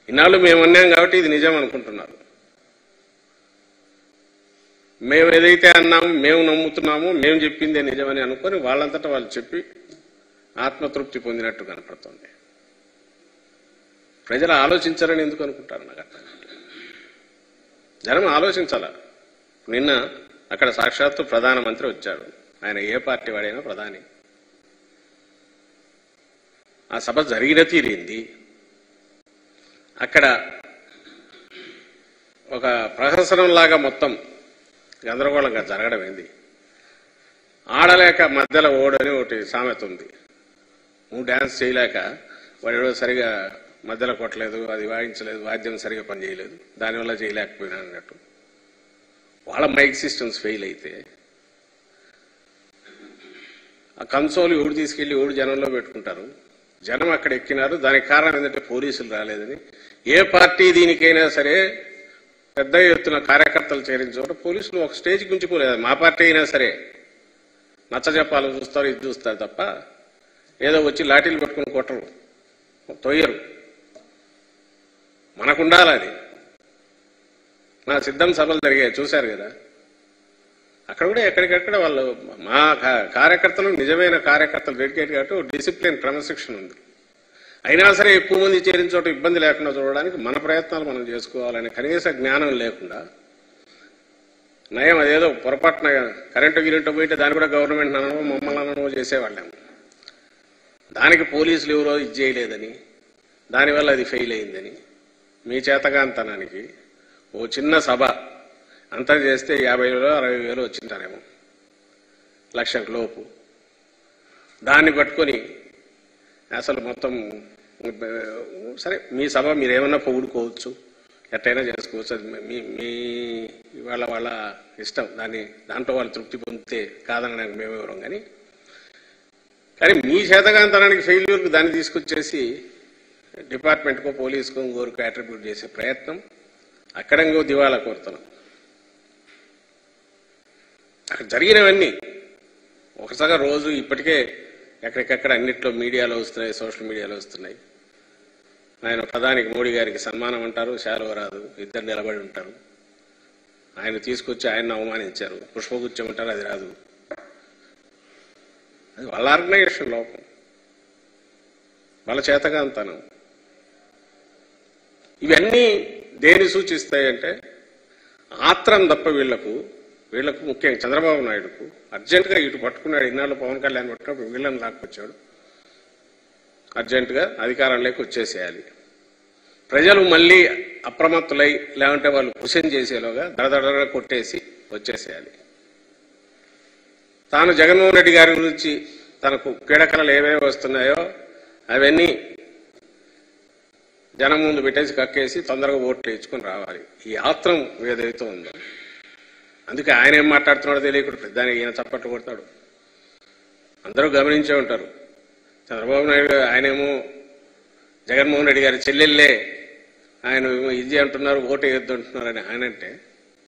ఇన్నాళ్ళు మేము అన్నాం కాబట్టి ఇది నిజం అనుకుంటున్నారు. మేము ఏదైతే అన్నాము, మేము నమ్ముతున్నాము, మేము చెప్పిందే నిజమని అనుకొని వాళ్ళంతటా వాళ్ళు చెప్పి ఆత్మతృప్తి పొందినట్టు కనపడుతుంది. ప్రజలు ఆలోచించారని ఎందుకు అనుకుంటారు? నాకు అర్థం కాదు. జనం ఆలోచించాల. నిన్న అక్కడ సాక్షాత్తు ప్రధానమంత్రి వచ్చాడు. ఆయన ఏ పార్టీ వాడైనా ప్రధాని. ఆ సభ జరిగిన తీరింది. అక్కడ ఒక ప్రహసనంలాగా మొత్తం గందరగోళంగా జరగడం ఏంది? ఆడలేక మధ్యలో ఓడని ఒకటి సామెత ఉంది. నువ్వు డ్యాన్స్ చేయలేక వాడు సరిగా మధ్యలో కొట్టలేదు, అది వాయించలేదు, వాద్యం సరిగా పనిచేయలేదు, దానివల్ల చేయలేకపోయినా అన్నట్టు. వాళ్ళ మైక్ సిస్టమ్స్ ఫెయిల్ అయితే ఆ కన్సోల్ ఎవడు తీసుకెళ్లి ఎవడు జనంలో పెట్టుకుంటారు. జనం అక్కడ ఎక్కినారు. దానికి కారణం ఏంటంటే పోలీసులు రాలేదని. ఏ పార్టీ దీనికైనా సరే పెద్ద ఎత్తున కార్యకర్తలు చేరిన చోట పోలీసులు ఒక స్టేజ్కి మించిపోలేదు. మా పార్టీ అయినా సరే నచ్చ చెప్పాలు చూస్తారు, ఇది చూస్తారు తప్ప ఏదో వచ్చి లాఠీలు పట్టుకుని కొట్టరు, తొయ్యరు. మనకుండాలి అది. నా సిద్ధం సభలు జరిగాయి, చూశారు కదా. అక్కడ కూడా ఎక్కడికక్కడ వాళ్ళు మా కార్యకర్తలు నిజమైన కార్యకర్తలు డెడికేట్ కాబట్టి డిసిప్లిన్ క్రమశిక్షణ ఉంది. అయినా సరే ఎక్కువ మంది చేరిన చోట ఇబ్బంది లేకుండా చూడడానికి మన ప్రయత్నాలు మనం చేసుకోవాలని కనీస జ్ఞానం లేకుండా నయం అదేదో పొరపాటున కరెంటు గిరెంటు పోయితే దాన్ని కూడా గవర్నమెంట్ అనో మమ్మల్ని అనో చేసేవాళ్ళేమో. దానికి పోలీసులు ఎవరో ఇది చేయలేదని, దానివల్ల అది ఫెయిల్ అయిందని మీ చేతగాంతనానికి ఓ చిన్న సభ అంతా చేస్తే 50,000 60,000 వచ్చింటారేమో, లక్షకు లోపు. దాన్ని పట్టుకొని అసలు మొత్తం సరే మీ సభ మీరేమన్నా పొగుడుకోవచ్చు, ఎట్టయినా చేసుకోవచ్చు, అది మీ వాళ్ళ ఇష్టం. దాంట్లో వాళ్ళు తృప్తి పొందితే కాదనడానికి మేము ఎవరం. కానీ మీ చేతగాంతనానికి ఫెయిల్యూర్కి దాన్ని తీసుకొచ్చేసి డిపార్ట్మెంట్కో పోలీసుకో ఇంకోరికో అట్రిబ్యూట్ చేసే ప్రయత్నం, అక్కడ ఇంకో దివాలా కోరుతున్నాం. అక్కడ జరిగినవన్నీ ఒకసారి రోజు ఇప్పటికే ఎక్కడికెక్కడ అన్నిట్లో మీడియాలో వస్తున్నాయి, సోషల్ మీడియాలో వస్తున్నాయి. ఆయన ప్రధానికి మోడీ గారికి సన్మానం అంటారు, శాలువ రాదు, ఇద్దరు నిలబడి ఉంటారు. ఆయన తీసుకొచ్చి ఆయన్ని అవమానించారు, పుష్పగుచ్చం అంటారు, అది రాదు. అది వాళ్ళ ఆర్గనైజేషన్ లోపం, వాళ్ళ చేతగాంతనం. ఇవన్నీ దేని సూచిస్తాయంటే ఆత్రం తప్ప వీళ్లకు ముఖ్యంగా చంద్రబాబు నాయుడుకు అర్జెంటుగా ఇటు పట్టుకున్నాడు. ఇన్నాళ్ళు పవన్ కళ్యాణ్ పట్టుకున్నప్పుడు వీళ్ళని లాక్కొచ్చాడు. అర్జెంటుగా అధికారంలోకి వచ్చేసేయాలి. ప్రజలు మళ్ళీ అప్రమత్తులై లేకుంటే వాళ్ళు క్వశ్చన్ చేసేలోగా దడదడగా కొట్టేసి వచ్చేసేయాలి. తాను జగన్మోహన్ రెడ్డి గారి గురించి తనకు పీడకలలు ఏవేవి వస్తున్నాయో అవన్నీ జనం ముందు పెట్టేసి కక్కేసి తొందరగా ఓట్లు వేయించుకొని రావాలి. ఈ ఆత్రం ఏదైతే ఉందో, అందుకే ఆయన ఏం మాట్లాడుతున్నాడో తెలియకుండా పెద్దానికి ఈయన చప్పట్లు కొడతాడు. అందరూ గమనించే ఉంటారు. చంద్రబాబు నాయుడు ఆయనేమో జగన్మోహన్ రెడ్డి గారి చెల్లెళ్ళే ఆయన ఇది అంటున్నారు, ఓటు వేయొద్దు అంటున్నారని ఆయన అంటే